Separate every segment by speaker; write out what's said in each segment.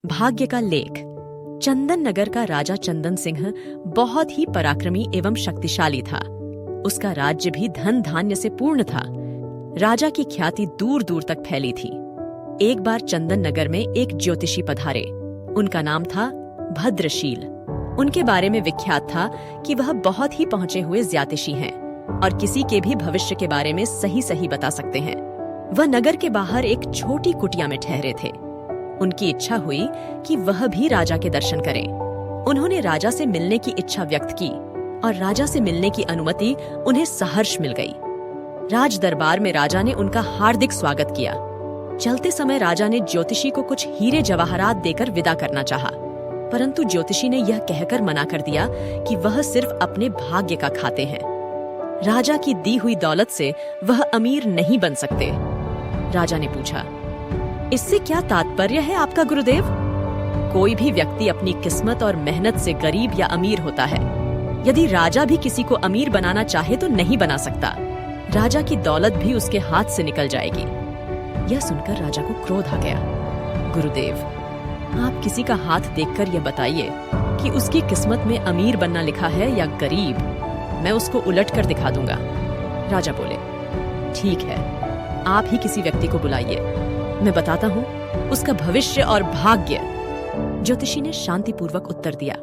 Speaker 1: भाग्य का लेख। चंदन नगर का राजा चंदन सिंह बहुत ही पराक्रमी एवं शक्तिशाली था। उसका राज्य भी धन धान्य से पूर्ण था। राजा की ख्याति दूर दूर तक फैली थी। एक बार चंदन नगर में एक ज्योतिषी पधारे। उनका नाम था भद्रशील। उनके बारे में विख्यात था कि वह बहुत ही पहुंचे हुए ज्योतिषी हैं और किसी के भी भविष्य के बारे में सही सही बता सकते हैं। वह नगर के बाहर एक छोटी कुटिया में ठहरे थे। उनकी इच्छा हुई कि वह भी राजा के दर्शन करें। उन्होंने राजा से मिलने की इच्छा व्यक्त की और राजा से मिलने की अनुमति उन्हें सहर्ष मिल गई। राज दरबार में राजा ने उनका हार्दिक स्वागत किया। चलते समय राजा ने ज्योतिषी को कुछ हीरे जवाहरात देकर विदा करना चाहा, परंतु ज्योतिषी ने यह कहकर मना कर दिया कि वह सिर्फ अपने भाग्य का खाते हैं। राजा की दी हुई दौलत से वह अमीर नहीं बन सकते। राजा ने पूछा, इससे क्या तात्पर्य है आपका गुरुदेव? कोई भी व्यक्ति अपनी किस्मत और मेहनत से गरीब या अमीर होता है। यदि राजा भी किसी को अमीर बनाना चाहे तो नहीं बना सकता। राजा की दौलत भी उसके हाथ से निकल जाएगी। यह सुनकर राजा को क्रोध आ गया। गुरुदेव, आप किसी का हाथ देखकर यह बताइए कि उसकी किस्मत में अमीर बनना लिखा है या गरीब। मैं उसको उलट कर दिखा दूंगा। राजा बोले, ठीक है, आप ही किसी व्यक्ति को बुलाइए, मैं बताता हूँ उसका भविष्य और भाग्य। ज्योतिषी ने शांतिपूर्वक उत्तर दिया।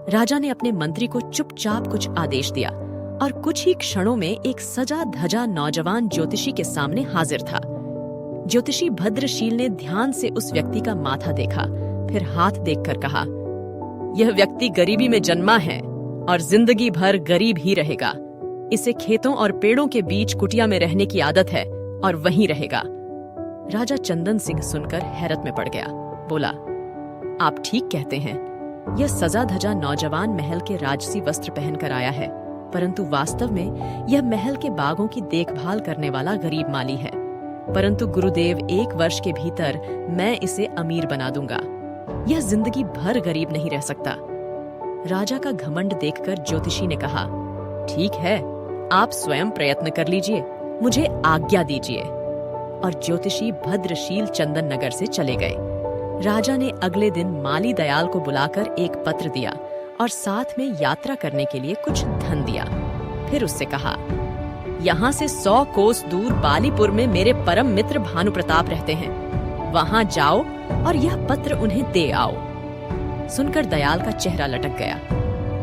Speaker 1: राजा ने अपने मंत्री को चुपचाप कुछ आदेश दिया और कुछ ही क्षणों में एक सजा धजा नौजवान ज्योतिषी के सामने हाजिर था। ज्योतिषी भद्रशील ने ध्यान से उस व्यक्ति का माथा देखा, फिर हाथ देखकर कहा, यह व्यक्ति गरीबी में जन्मा है और जिंदगी भर गरीब ही रहेगा। इसे खेतों और पेड़ों के बीच कुटिया में रहने की आदत है और वहीं रहेगा। राजा चंदन सिंह सुनकर हैरत में पड़ गया। बोला, आप ठीक कहते हैं। यह सजा धजा नौजवान महल के राजसी वस्त्र पहनकर आया है, परंतु वास्तव में यह महल के बागों की देखभाल करने वाला गरीब माली है। परंतु गुरुदेव, 1 वर्ष के भीतर मैं इसे अमीर बना दूंगा। यह जिंदगी भर गरीब नहीं रह सकता। राजा का घमंड देखकर ज्योतिषी ने कहा, ठीक है, आप स्वयं प्रयत्न कर लीजिए, मुझे आज्ञा दीजिए। और ज्योतिषी भद्रशील चंदन नगर से चले गए। राजा ने अगले दिन माली दयाल को बुलाकर एक पत्र दिया और साथ में यात्रा करने के लिए कुछ धन दिया। फिर उससे कहा, यहाँ से 100 कोस दूर बालीपुर में मेरे परम मित्र भानु प्रताप रहते हैं। वहां जाओ और यह पत्र उन्हें दे आओ। सुनकर दयाल का चेहरा लटक गया।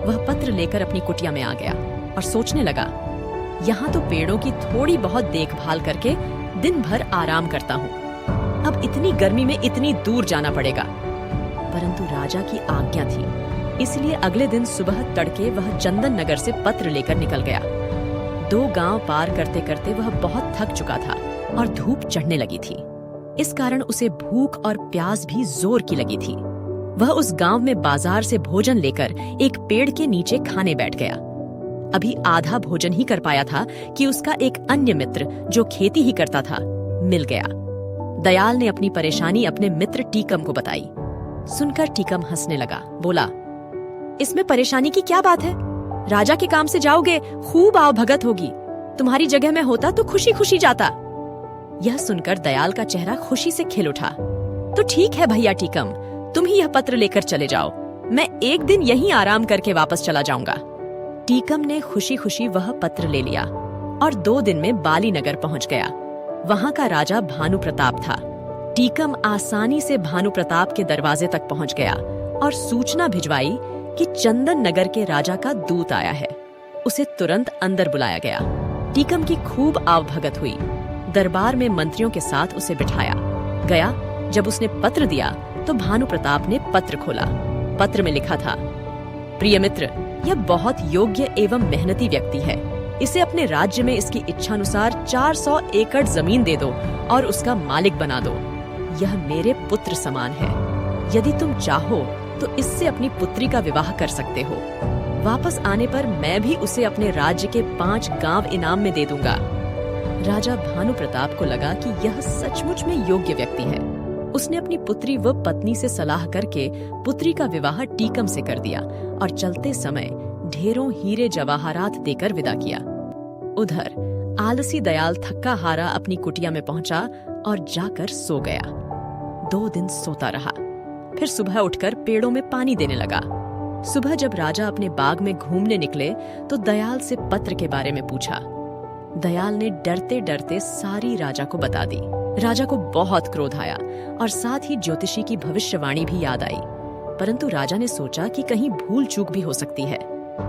Speaker 1: वह पत्र लेकर अपनी कुटिया में आ गया और सोचने लगा, यहाँ तो पेड़ों की थोड़ी बहुत देखभाल करके दिन भर आराम करता हूँ। अब इतनी गर्मी में इतनी दूर जाना पड़ेगा। परंतु राजा की आज्ञा थी, इसलिए अगले दिन सुबह तड़के वह चंदन नगर से पत्र लेकर निकल गया। 2 गांव पार करते करते वह बहुत थक चुका था और धूप चढ़ने लगी थी। इस कारण उसे भूख और प्यास भी जोर की लगी थी। वह उस गांव में बाजार से भोजन लेकर एक पेड़ के नीचे खाने बैठ गया। अभी आधा भोजन ही कर पाया था कि उसका एक अन्य मित्र, जो खेती ही करता था, मिल गया। दयाल ने अपनी परेशानी अपने मित्र टीकम को बताई। सुनकर टीकम हंसने लगा। बोला, इसमें परेशानी की क्या बात है? राजा के काम से जाओगे, खूब आव भगत होगी। तुम्हारी जगह में होता तो खुशी खुशी जाता। यह सुनकर दयाल का चेहरा खुशी से खिल उठा। तो ठीक है भैया टीकम, तुम ही यह पत्र लेकर चले जाओ। मैं एक दिन यहीं आराम करके वापस चला जाऊंगा। टीकम ने खुशी खुशी वह पत्र ले लिया और 2 दिन में बाली नगर पहुंच गया। वहां का राजा भानु प्रताप था। टीकम आसानी से भानु प्रताप के दरवाजे तक पहुंच गया और सूचना भिजवाई कि चंदन नगर के राजा का दूत आया है। उसे तुरंत अंदर बुलाया गया। टीकम की खूब आवभगत हुई। दरबार में मंत्रियों के साथ उसे बिठाया गया। जब उसने पत्र दिया तो भानु प्रताप ने पत्र खोला। पत्र में लिखा था, प्रिय मित्र, यह बहुत योग्य एवं मेहनती व्यक्ति है। इसे अपने राज्य में इसकी इच्छानुसार 400 एकड़ जमीन दे दो और उसका मालिक बना दो। यह मेरे पुत्र समान है। यदि तुम चाहो तो इससे अपनी पुत्री का विवाह कर सकते हो। वापस आने पर मैं भी उसे अपने राज्य के 5 गांव इनाम में दे दूंगा। राजा भानु प्रताप को लगा कि यह सचमुच में योग्य व्यक्ति है। उसने अपनी पुत्री व पत्नी से सलाह करके पुत्री का विवाह टीकम से कर दिया और चलते समय ढेरों हीरे जवाहरात देकर विदा किया। उधर आलसी दयाल थक्का हारा अपनी कुटिया में पहुंचा और जाकर सो गया। 2 दिन सोता रहा। फिर सुबह उठकर पेड़ों में पानी देने लगा। सुबह जब राजा अपने बाग में घूमने निकले तो दयाल से पत्र के बारे में पूछा। दयाल ने डरते डरते सारी राजा को बता दी। राजा को बहुत क्रोध आया और साथ ही ज्योतिषी की भविष्यवाणी भी याद आई, परंतु राजा ने सोचा कि कहीं भूल चूक भी हो सकती है।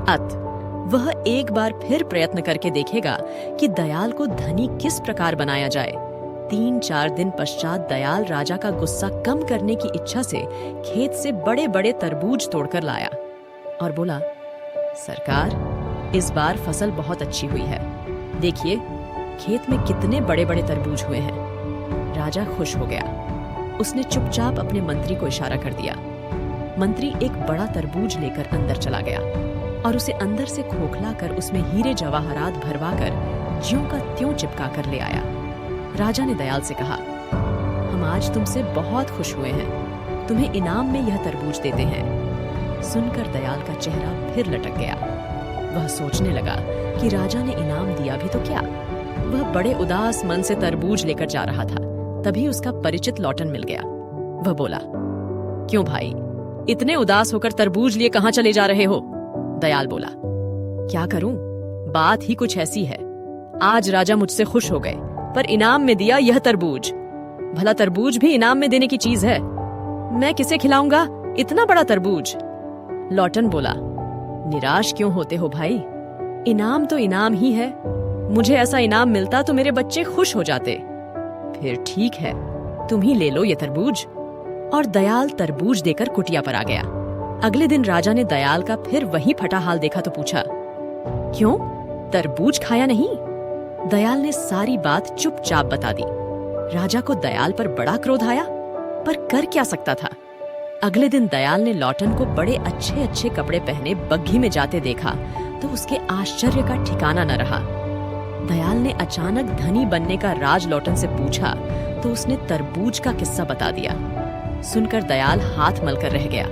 Speaker 1: अत वह एक बार फिर प्रयत्न करके देखेगा कि दयाल को धनी किस प्रकार बनाया जाए। 3-4 दिन पश्चात दयाल राजा का गुस्सा कम करने की इच्छा से खेत से बड़े बड़े तरबूज तोड़कर लाया और बोला, सरकार, इस बार फसल बहुत अच्छी हुई है। देखिए, खेत में कितने बड़े बड़े तरबूज हुए हैं। राजा खुश हो गया। उसने चुपचाप अपने मंत्री को इशारा कर दिया। मंत्री एक बड़ा तरबूज लेकर अंदर चला गया और उसे अंदर से खोखला कर उसमें हीरे जवाहरात भरवाकर ज्यों का त्यों चिपका कर ले आया। राजा ने दयाल से कहा, हम आज तुमसे बहुत खुश हुए हैं, तुम्हें इनाम में यह तरबूज देते हैं। सुनकर दयाल का चेहरा फिर लटक गया। वह सोचने लगा कि राजा ने इनाम दिया भी तो क्या। वह बड़े उदास मन से तरबूज लेकर जा रहा था, तभी उसका परिचित लौटन मिल गया। वह बोला, क्यों भाई, इतने उदास होकर तरबूज लिए कहाँ चले जा रहे हो? दयाल बोला, क्या करूं, बात ही कुछ ऐसी है। आज राजा मुझसे खुश हो गए, पर इनाम में दिया यह तरबूज। भला तरबूज भी इनाम में देने की चीज है? मैं किसे खिलाऊंगा इतना बड़ा तरबूज? लौटन बोला, निराश क्यों होते हो भाई, इनाम तो इनाम ही है। मुझे ऐसा इनाम मिलता तो मेरे बच्चे खुश हो जाते। फिर ठीक है, तुम ही ले लो ये तरबूज। और दयाल तरबूज देकर कुटिया पर आ गया। अगले दिन राजा ने दयाल का फिर वही फटा हाल देखा तो पूछा, क्यों, तरबूज खाया नहीं? दयाल ने सारी बात चुपचाप बता दी। राजा को दयाल पर बड़ा क्रोध आया, पर कर क्या सकता था। अगले दिन दयाल ने लौटन को बड़े अच्छे अच्छे कपड़े पहने बग्घी में जाते देखा तो उसके आश्चर्य का ठिकाना न रहा। दयाल ने अचानक धनी बनने का राज लौटन से पूछा तो उसने तरबूज का किस्सा बता दिया। सुनकर दयाल हाथ मलकर रह गया।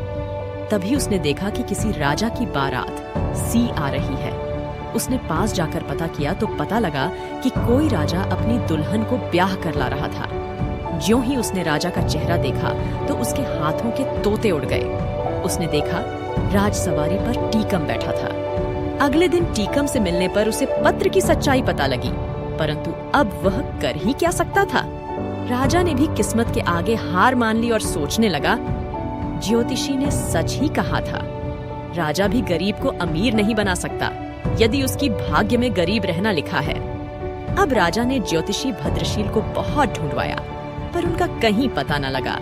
Speaker 1: तभी उसने देखा कि किसी राजा की बारात सी आ रही है। उसने पास जाकर पता किया तो पता लगा कि कोई राजा अपनी दुल्हन को ब्याह कर ला रहा था। ज्यों ही उसने राजा का चेहरा देखा तो उसके हाथों के तोते उड़ गए। उसने देखा राजसवारी पर टीकम बैठा था। अगले दिन टीकम से मिलने पर उसे पत्र की सच्चाई पता लगी, परंतु अब वह कर ही क्या सकता था। राजा ने भी किस्मत के आगे हार मान ली और सोचने लगा, ज्योतिषी ने सच ही कहा था, राजा भी गरीब को अमीर नहीं बना सकता यदि उसकी भाग्य में गरीब रहना लिखा है। अब राजा ने ज्योतिषी भद्रशील को बहुत ढूंढवाया, पर उनका कहीं पता न लगा।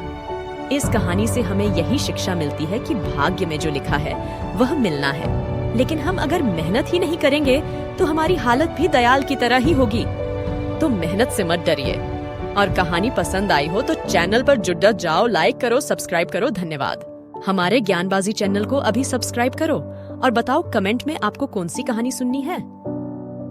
Speaker 1: इस कहानी से हमें यही शिक्षा मिलती है कि भाग्य में जो लिखा है वह मिलना है, लेकिन हम अगर मेहनत ही नहीं करेंगे तो हमारी हालत भी दयाल की तरह ही होगी। तो मेहनत से मत डरिए। और कहानी पसंद आई हो तो चैनल पर जुड़ जाओ, लाइक करो, सब्सक्राइब करो। धन्यवाद। हमारे ज्ञानबाजी चैनल को अभी सब्सक्राइब करो और बताओ कमेंट में आपको कौन सी कहानी सुननी है।